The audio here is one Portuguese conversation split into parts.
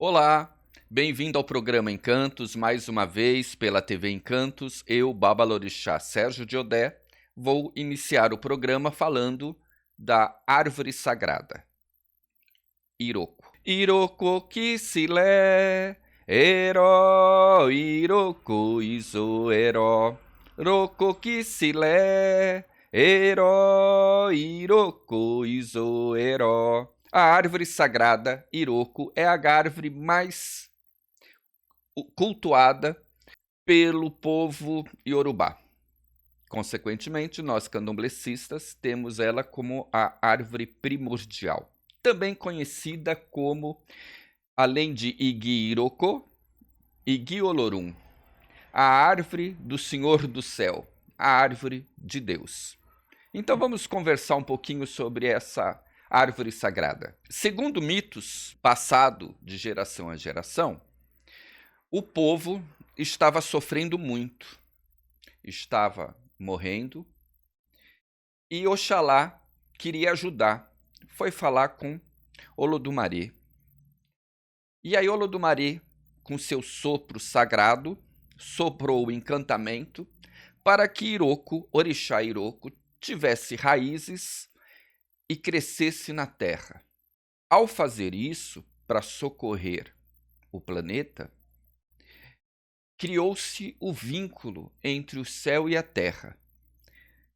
Olá, bem-vindo ao programa Encantos, mais uma vez pela TV Encantos. Eu, Babalorixá Sérgio de Odé, vou iniciar o programa falando da árvore sagrada, Iroko. Iroko kisile, ero, Iroko izo ero. Roko kisile, ero, Iroko izo ero. A árvore sagrada, Iroko, é a árvore mais cultuada pelo povo iorubá. Consequentemente, nós candomblecistas temos ela como a árvore primordial, também conhecida como, além de Igi Iroko, Igi Olorum, a árvore do Senhor do Céu, a árvore de Deus. Então vamos conversar um pouquinho sobre essa árvore sagrada. Segundo mitos, passado de geração a geração, o povo estava sofrendo muito, estava morrendo, e Oxalá queria ajudar. Foi falar com Olodumare. E aí Olodumare, com seu sopro sagrado, soprou o encantamento para que Iroko, Orixá Iroko, tivesse raízes e crescesse na terra. Ao fazer isso, para socorrer o planeta, criou-se o vínculo entre o céu e a terra.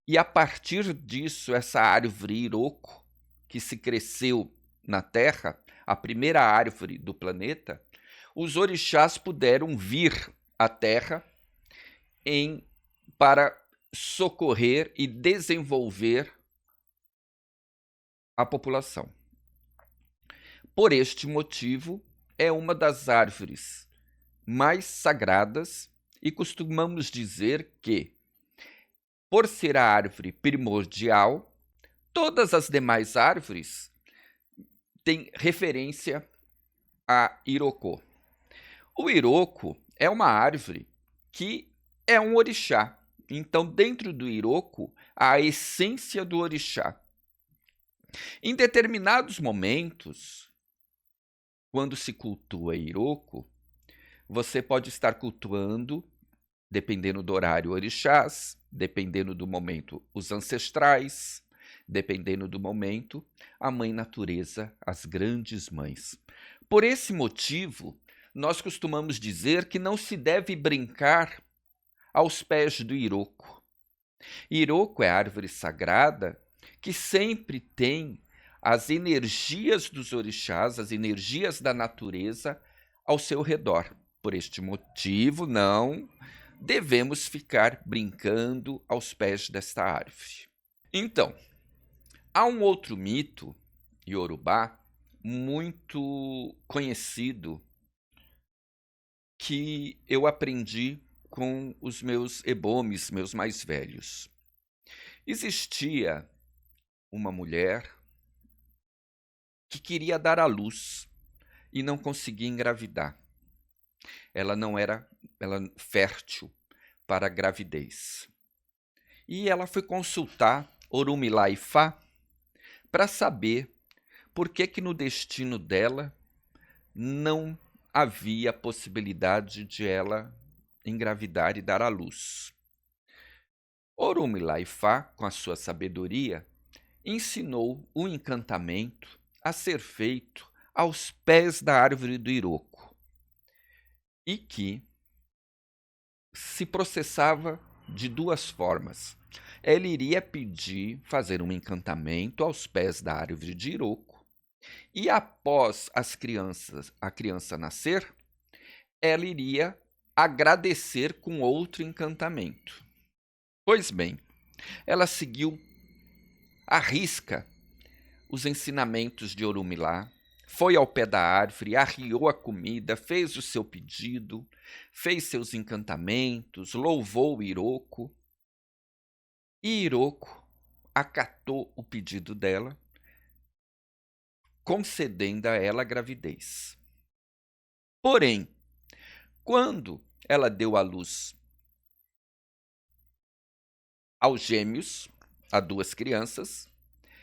E a partir disso, essa árvore Iroko, que se cresceu na terra, a primeira árvore do planeta, os orixás puderam vir à terra para socorrer e desenvolver a população. Por este motivo, é uma das árvores mais sagradas e costumamos dizer que, por ser a árvore primordial, todas as demais árvores têm referência a Iroko. O Iroko é uma árvore que é um orixá. Então, dentro do Iroko, há a essência do orixá. Em determinados momentos, quando se cultua Iroko, você pode estar cultuando, dependendo do horário, orixás, dependendo do momento, os ancestrais, dependendo do momento, a mãe natureza, as grandes mães. Por esse motivo, nós costumamos dizer que não se deve brincar aos pés do Iroko. Iroko é a árvore sagrada que sempre tem as energias dos orixás, as energias da natureza ao seu redor. Por este motivo, não devemos ficar brincando aos pés desta árvore. Então, há um outro mito iorubá muito conhecido que eu aprendi com os meus ebomes, meus mais velhos. Existia uma mulher que queria dar à luz e não conseguia engravidar. Ela não era fértil para a gravidez. E ela foi consultar Orumilá Ifá para saber por que no destino dela não havia possibilidade de ela engravidar e dar à luz. Orumilá Ifá, com a sua sabedoria, ensinou o encantamento a ser feito aos pés da árvore do Iroko e que se processava de duas formas. Ela iria fazer um encantamento aos pés da árvore de Iroko e após a criança nascer, ela iria agradecer com outro encantamento. Pois bem, ela seguiu à risca os ensinamentos de Orumilá, foi ao pé da árvore, arriou a comida, fez o seu pedido, fez seus encantamentos, louvou Iroko. E Iroko acatou o pedido dela, concedendo a ela a gravidez. Porém, quando ela deu à luz aos gêmeos, a duas crianças,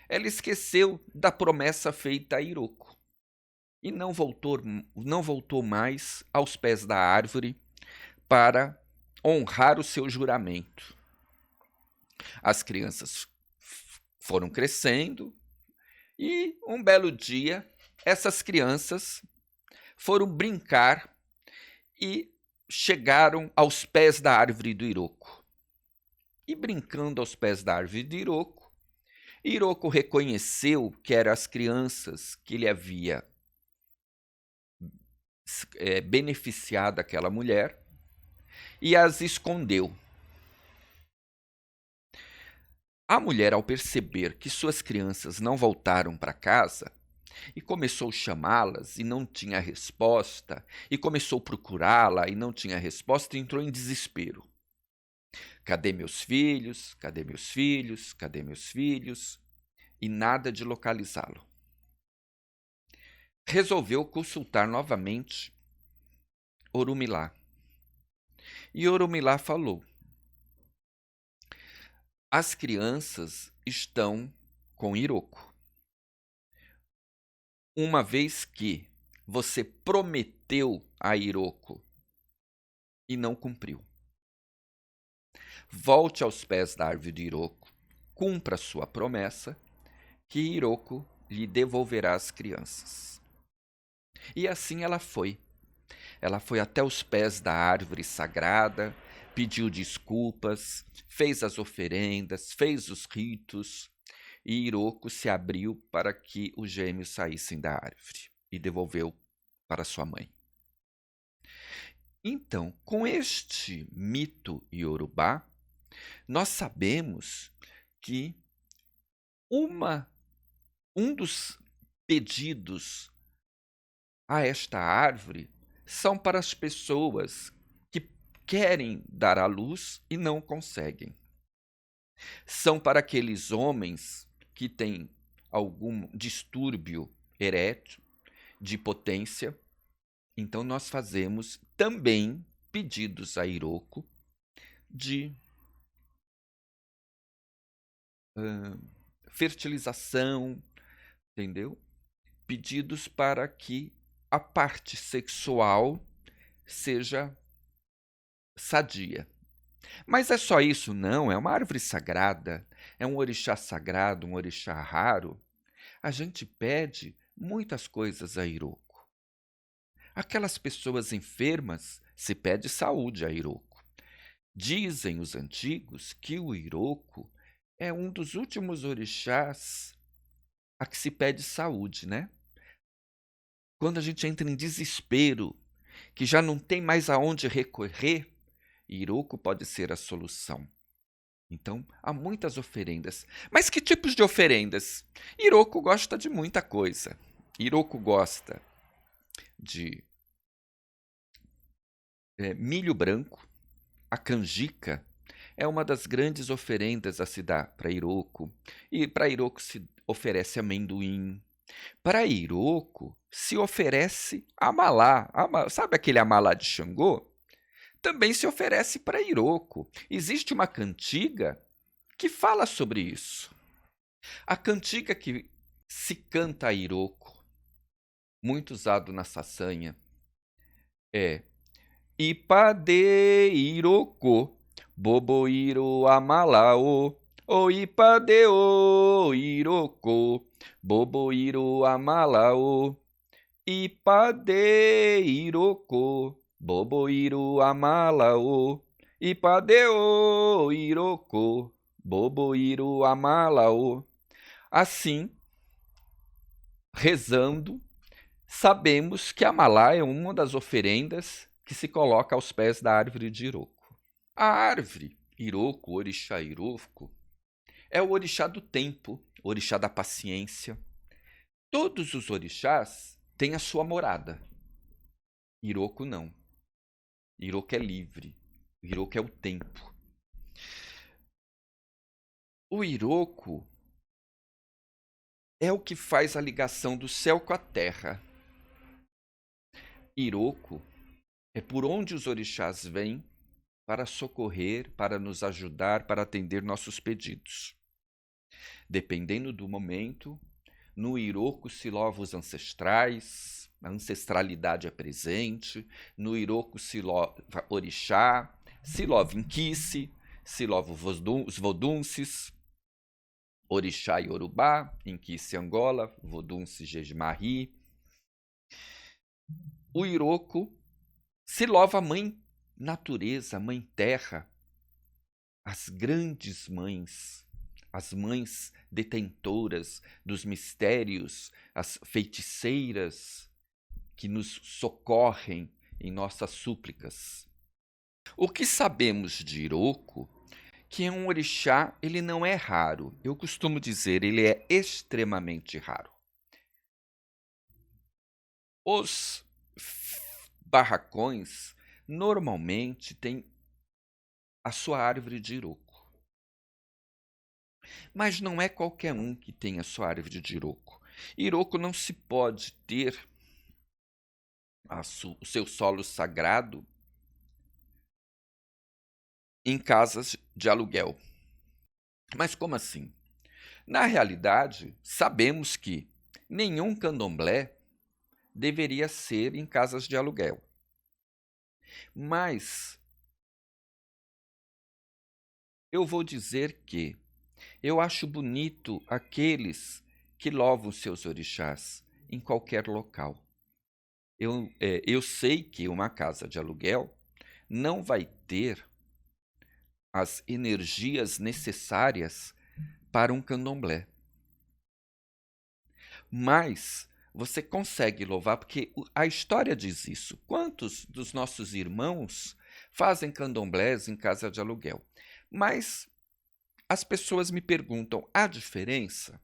ela esqueceu da promessa feita a Iroko. e não voltou mais aos pés da árvore para honrar o seu juramento. As crianças foram crescendo e, um belo dia, essas crianças foram brincar e chegaram aos pés da árvore do Iroko. E brincando aos pés da árvore do Iroko, Iroko reconheceu que eram as crianças que lhe havia beneficiado aquela mulher e as escondeu. A mulher, ao perceber que suas crianças não voltaram para casa, e começou a chamá-las e não tinha resposta, e começou a procurá-la e não tinha resposta, e entrou em desespero. Cadê meus filhos? Cadê meus filhos? Cadê meus filhos? E nada de localizá-lo. Resolveu consultar novamente Orumilá. E Orumilá falou: as crianças estão com Iroko, uma vez que você prometeu a Iroko e não cumpriu. Volte aos pés da árvore de Iroko, cumpra sua promessa, que Iroko lhe devolverá as crianças. E assim ela foi. Ela foi até os pés da árvore sagrada, pediu desculpas, fez as oferendas, fez os ritos, e Iroko se abriu para que os gêmeos saíssem da árvore e devolveu para sua mãe. Então, com este mito iorubá, nós sabemos que um dos pedidos a esta árvore são para as pessoas que querem dar à luz e não conseguem. São para aqueles homens que têm algum distúrbio erétil, de potência. Então nós fazemos também pedidos a Iroko de fertilização, entendeu? Pedidos para que a parte sexual seja sadia. Mas é só isso? Não, é uma árvore sagrada, é um orixá sagrado, um orixá raro. A gente pede muitas coisas a Iroko. Aquelas pessoas enfermas, se pede saúde a Iroko. Dizem os antigos que o Iroko é um dos últimos orixás a que se pede saúde, né? Quando a gente entra em desespero, que já não tem mais aonde recorrer, Iroko pode ser a solução. Então, há muitas oferendas. Mas que tipos de oferendas? Iroko gosta de muita coisa. Iroko gosta de milho branco. A canjica é uma das grandes oferendas a se dar para Iroko. E para Iroko se oferece amendoim. Para Iroko se oferece amalá. Sabe aquele amalá de Xangô? Também se oferece para Iroko. Existe uma cantiga que fala sobre isso. A cantiga que se canta a Iroko, muito usado na saçanha, é Ipade Iroko, Boboiro Amalao, o Ipade o Iroko, Boboiro Amalao, Ipade Iroko, Boboiro Amalao, Ipade o Iroko, Boboiro Amalao. Assim, rezando, sabemos que Amalá é uma das oferendas que se coloca aos pés da árvore de Iroko. A árvore Iroko, orixá Iroko, é o orixá do tempo, orixá da paciência. Todos os orixás têm a sua morada. Iroko não. Iroko é livre. Iroko é o tempo. O Iroko é o que faz a ligação do céu com a terra. Iroko é por onde os orixás vêm para socorrer, para nos ajudar, para atender nossos pedidos. Dependendo do momento, no Iroko se louva os ancestrais, A ancestralidade é presente. No Iroko se louva orixá, se louva Inquice, se louva os vodunces, orixá Yorubá, Inquice Angola, vodunce Jejimari. O Iroko se louva a mãe natureza, a mãe terra, as grandes mães, as mães detentoras dos mistérios, as feiticeiras que nos socorrem em nossas súplicas. O que sabemos de Iroko, que é um orixá, ele não é raro. Eu costumo dizer, ele é extremamente raro. Os barracões normalmente têm a sua árvore de Iroko. Mas não é qualquer um que tem a sua árvore de Iroko. Iroko não se pode ter o seu solo sagrado em casas de aluguel. Mas como assim? Na realidade, sabemos que nenhum candomblé deveria ser em casas de aluguel. Mas eu vou dizer que eu acho bonito aqueles que louvam seus orixás em qualquer local. Eu sei que uma casa de aluguel não vai ter as energias necessárias para um candomblé. Mas você consegue louvar, porque a história diz isso. Quantos dos nossos irmãos fazem candomblés em casa de aluguel? Mas as pessoas me perguntam, há diferença?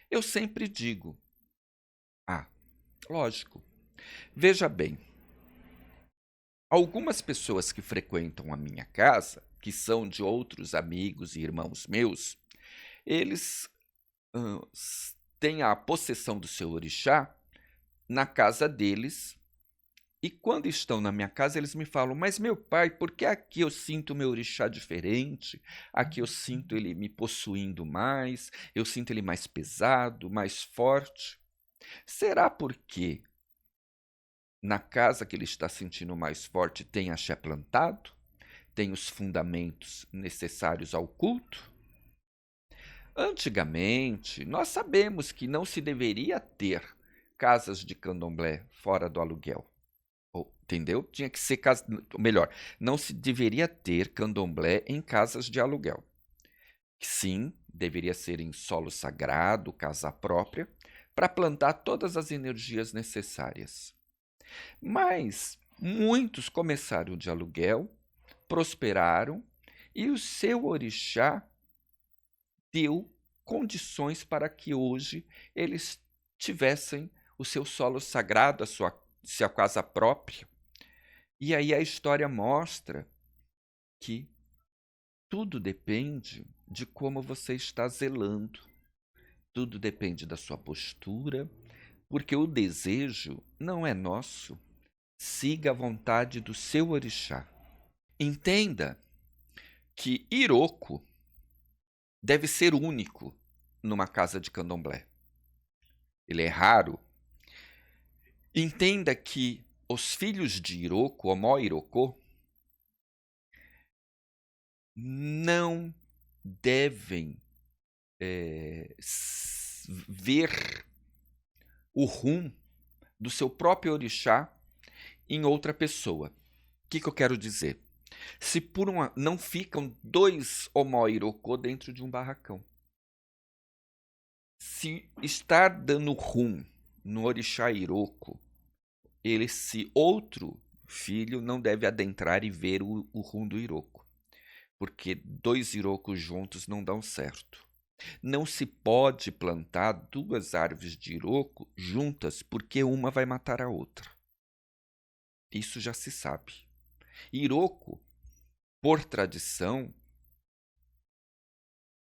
Eu sempre digo, lógico. Veja bem, algumas pessoas que frequentam a minha casa, que são de outros amigos e irmãos meus, eles têm a possessão do seu orixá na casa deles, e quando estão na minha casa eles me falam, mas meu pai, por que aqui eu sinto meu orixá diferente? Aqui eu sinto ele me possuindo mais, eu sinto ele mais pesado, mais forte. Será porque na casa que ele está sentindo mais forte tem axé plantado? Tem os fundamentos necessários ao culto? Antigamente, nós sabemos que não se deveria ter casas de candomblé fora do aluguel. Entendeu? Tinha que ser casa. Melhor, não se deveria ter candomblé em casas de aluguel. Sim, deveria ser em solo sagrado, casa própria, para plantar todas as energias necessárias. Mas muitos começaram de aluguel, prosperaram, e o seu orixá deu condições para que hoje eles tivessem o seu solo sagrado, a sua casa própria. E aí a história mostra que tudo depende de como você está zelando. Tudo depende da sua postura, porque o desejo não é nosso. Siga a vontade do seu orixá. Entenda que Iroko deve ser único numa casa de candomblé. Ele é raro. Entenda que os filhos de Iroko, Omó Irokô, não devem ver o rum do seu próprio orixá em outra pessoa. O que eu quero dizer? Se não ficam 2 Omó Irokô dentro de um barracão. Se estar dando rum no orixá Iroko, esse outro filho não deve adentrar e ver o rum do Iroko, porque 2 Irokos juntos não dão certo. Não se pode plantar 2 árvores de Iroko juntas, porque uma vai matar a outra. Isso já se sabe. Iroko, por tradição,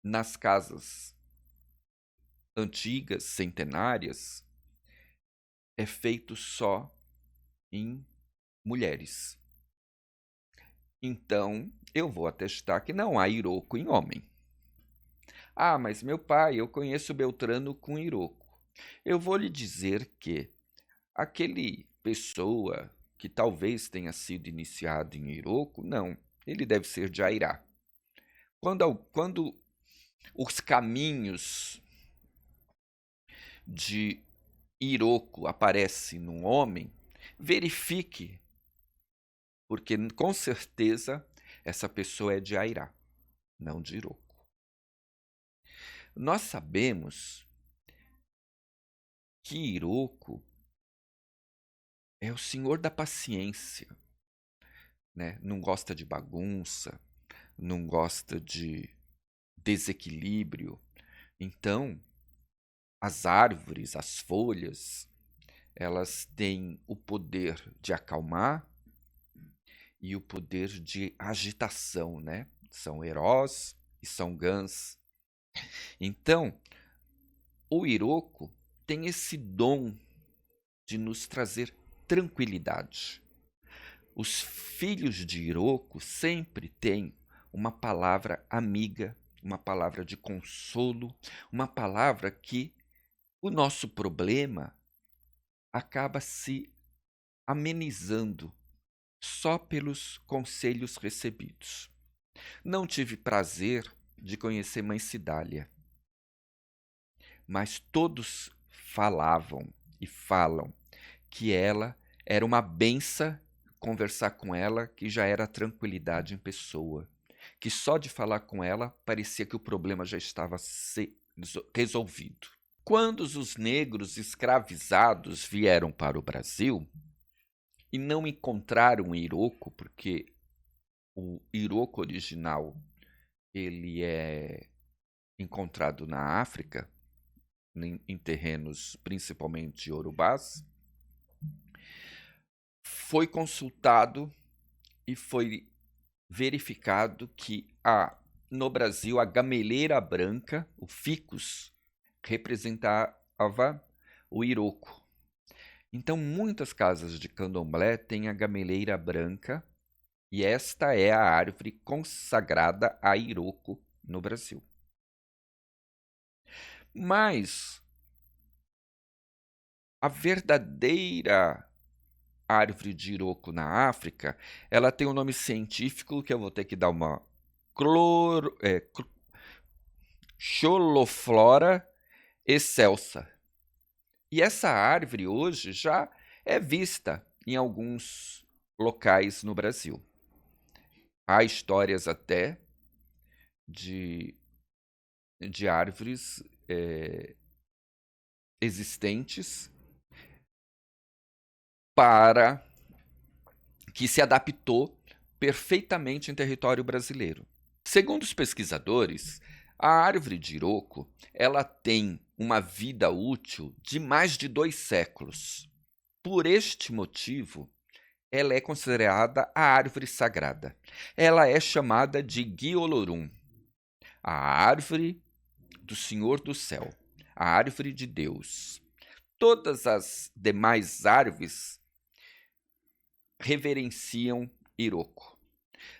nas casas antigas, centenárias, é feito só em mulheres. Então, eu vou atestar que não há Iroko em homem. Mas meu pai, eu conheço Beltrano com Iroko. Eu vou lhe dizer que aquele pessoa que talvez tenha sido iniciado em Iroko, não, ele deve ser de Airá. Quando os caminhos de Iroko aparecem num homem, verifique, porque com certeza essa pessoa é de Airá, não de Iroko. Nós sabemos que Iroko é o senhor da paciência, né? Não gosta de bagunça, não gosta de desequilíbrio. Então, as árvores, as folhas, elas têm o poder de acalmar e o poder de agitação, né? São Herós e São Gans. Então, o Iroko tem esse dom de nos trazer tranquilidade. Os filhos de Iroko sempre têm uma palavra amiga, uma palavra de consolo, uma palavra que o nosso problema acaba se amenizando só pelos conselhos recebidos. Não tive prazer de conhecer Mãe Cidália, mas todos falavam e falam que ela era uma benção conversar com ela, que já era tranquilidade em pessoa, que só de falar com ela parecia que o problema já estava resolvido. Quando os negros escravizados vieram para o Brasil e não encontraram Iroko, porque o Iroko original ele é encontrado na África, em terrenos principalmente iorubás, foi consultado e foi verificado que no Brasil a gameleira branca, o ficus, representava o Iroko. Então muitas casas de candomblé têm a gameleira branca e esta é a árvore consagrada a Iroko no Brasil. Mas a verdadeira árvore de Iroko na África, ela tem um nome científico que eu vou ter que dar uma Choloflora excelsa. E essa árvore hoje já é vista em alguns locais no Brasil. Há histórias até de árvores existentes para que se adaptou perfeitamente em território brasileiro. Segundo os pesquisadores, a árvore de Iroko ela tem uma vida útil de mais de 2 séculos. Por este motivo, ela é considerada a árvore sagrada. Ela é chamada de Guiolorum, a árvore do Senhor do Céu, a árvore de Deus. Todas as demais árvores reverenciam Iroko.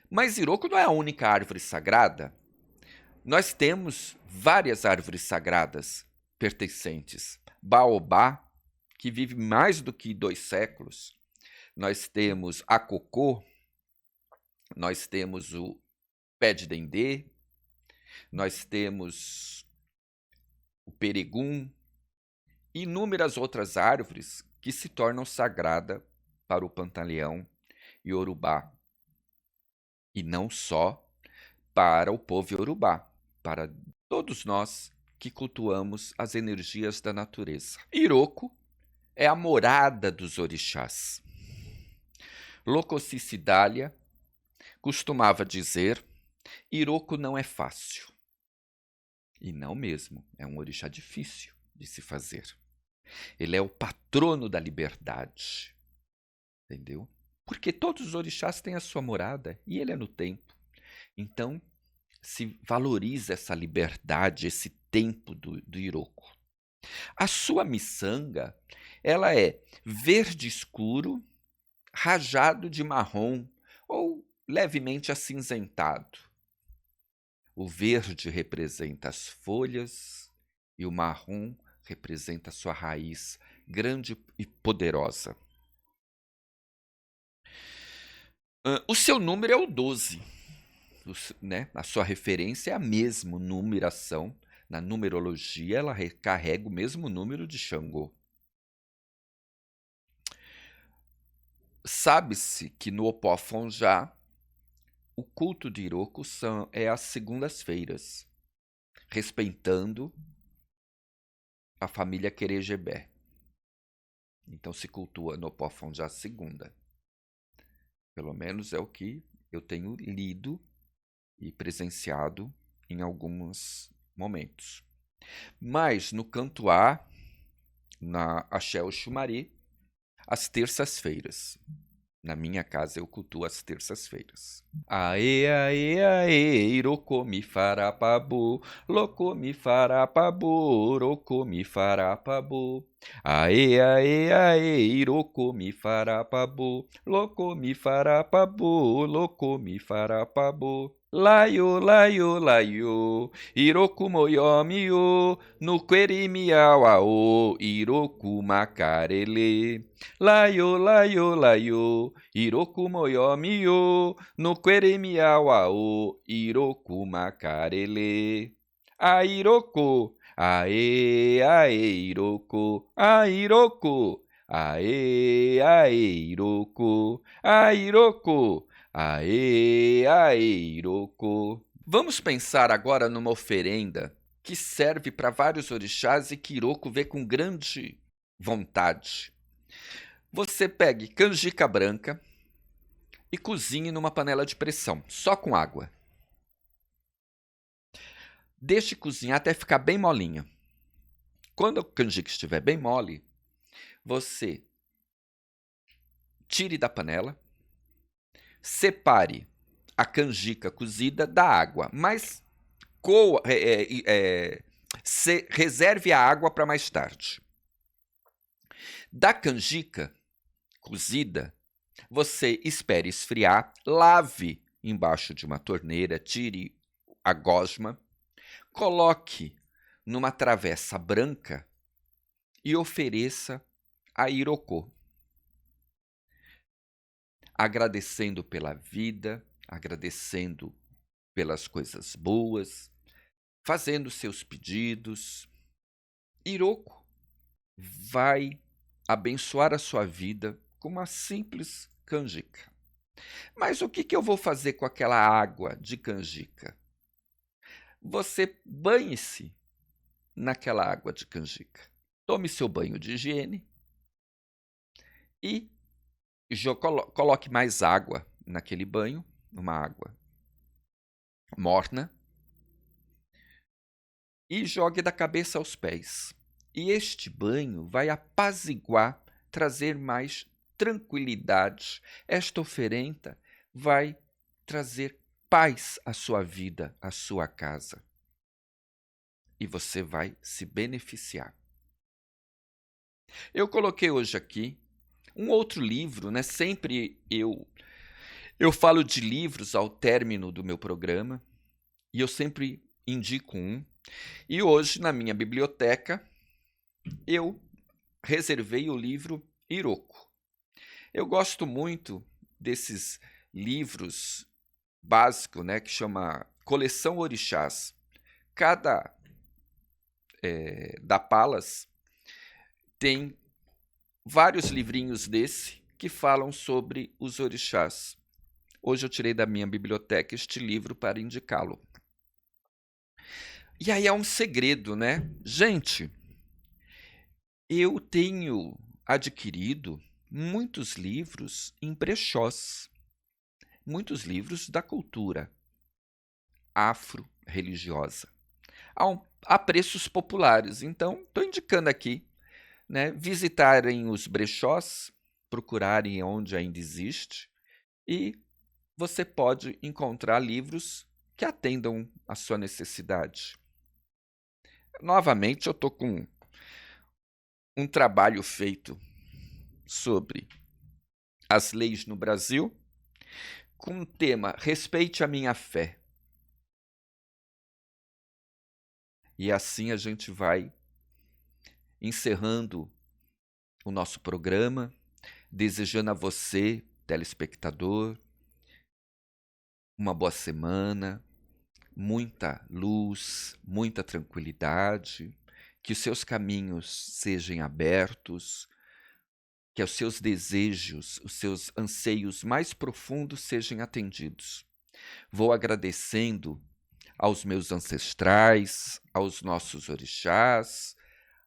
Mas Iroko não é a única árvore sagrada. Nós temos várias árvores sagradas pertencentes. Baobá, que vive mais do que 2 séculos. Nós temos a cocô, nós temos o pé de dendê, nós temos o peregum, inúmeras outras árvores que se tornam sagradas para o Pantaleão Iorubá. E não só para o povo Iorubá, para todos nós que cultuamos as energias da natureza. Iroko é a morada dos orixás. Lococidália costumava dizer: Iroko não é fácil. E não mesmo, é um orixá difícil de se fazer. Ele é o patrono da liberdade. Entendeu? Porque todos os orixás têm a sua morada e ele é no tempo. Então, se valoriza essa liberdade, esse tempo do Iroko. A sua miçanga, ela é verde escuro, rajado de marrom ou levemente acinzentado. O verde representa as folhas e o marrom representa a sua raiz grande e poderosa. O seu número é o 12, né? A sua referência é a mesma numeração. Na numerologia, ela carrega o mesmo número de Xangô. Sabe-se que no Opofonjá, o culto de Iroko é às segundas-feiras, respeitando a família Querejebé. Então se cultua no Opofonjá segunda. Pelo menos é o que eu tenho lido e presenciado em alguns momentos. Mas no canto A, na Axé Oxumari, às terças-feiras. Na minha casa eu cultuo às terças-feiras. Aê, aê, aê, Iroko mi farapabu, Loko mi farapabu, Roko mi farapabu. Aê, aê, aê, Iroko mi farapabu, Loko mi farapabu, Loko mi farapabu. Laio, laio, laio, Iroko moyomiyo, no querimiauao, Iroko macarele. Laio, laio, laio, Iroko moyomiyo, no queremiauao, Iroko macarele. Airoko, ae, ae, Iroko, airoko, ae, ae, Iroko, airoko, ae, ae, Iroko. Vamos pensar agora numa oferenda que serve para vários orixás e que Iroko vê com grande vontade. Você pegue canjica branca e cozinhe numa panela de pressão, só com água. Deixe cozinhar até ficar bem molinha. Quando a canjica estiver bem mole, você tire da panela, separe a canjica cozida da água, mas reserve a água para mais tarde. Da canjica cozida, você espere esfriar, lave embaixo de uma torneira, tire a gosma, coloque numa travessa branca e ofereça a Iroko, agradecendo pela vida, agradecendo pelas coisas boas, fazendo seus pedidos. Iroko vai abençoar a sua vida com uma simples canjica. Mas o que eu vou fazer com aquela água de canjica? Você banhe-se naquela água de canjica. Tome seu banho de higiene e coloque mais água naquele banho, uma água morna, e jogue da cabeça aos pés. E este banho vai apaziguar, trazer mais tranquilidade. Esta oferenda vai trazer paz à sua vida, à sua casa. E você vai se beneficiar. Eu coloquei hoje aqui um outro livro, né? Sempre eu falo de livros ao término do meu programa e eu sempre indico um. E hoje, na minha biblioteca, eu reservei o livro Iroko. Eu gosto muito desses livros básicos, né, que chama Coleção Orixás. Cada da Palas tem vários livrinhos desse que falam sobre os orixás. Hoje eu tirei da minha biblioteca este livro para indicá-lo. E aí é um segredo, né? Gente, eu tenho adquirido muitos livros em brechós, muitos livros da cultura afro-religiosa, a preços populares. Então, estou indicando aqui, né, visitarem os brechós, procurarem onde ainda existe, e você pode encontrar livros que atendam à sua necessidade. Novamente, eu estou com um trabalho feito sobre as leis no Brasil, com o tema Respeite a Minha Fé. E assim a gente vai encerrando o nosso programa, desejando a você, telespectador, uma boa semana, muita luz, muita tranquilidade, que os seus caminhos sejam abertos, que os seus desejos, os seus anseios mais profundos sejam atendidos. Vou agradecendo aos meus ancestrais, aos nossos orixás,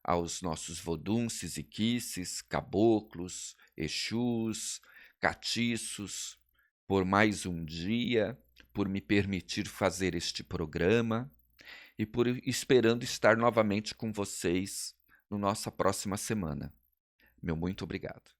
aos nossos vodunces e quices, caboclos, exus, catiços, por mais um dia, por me permitir fazer este programa e por esperando estar novamente com vocês na nossa próxima semana. Meu muito obrigado.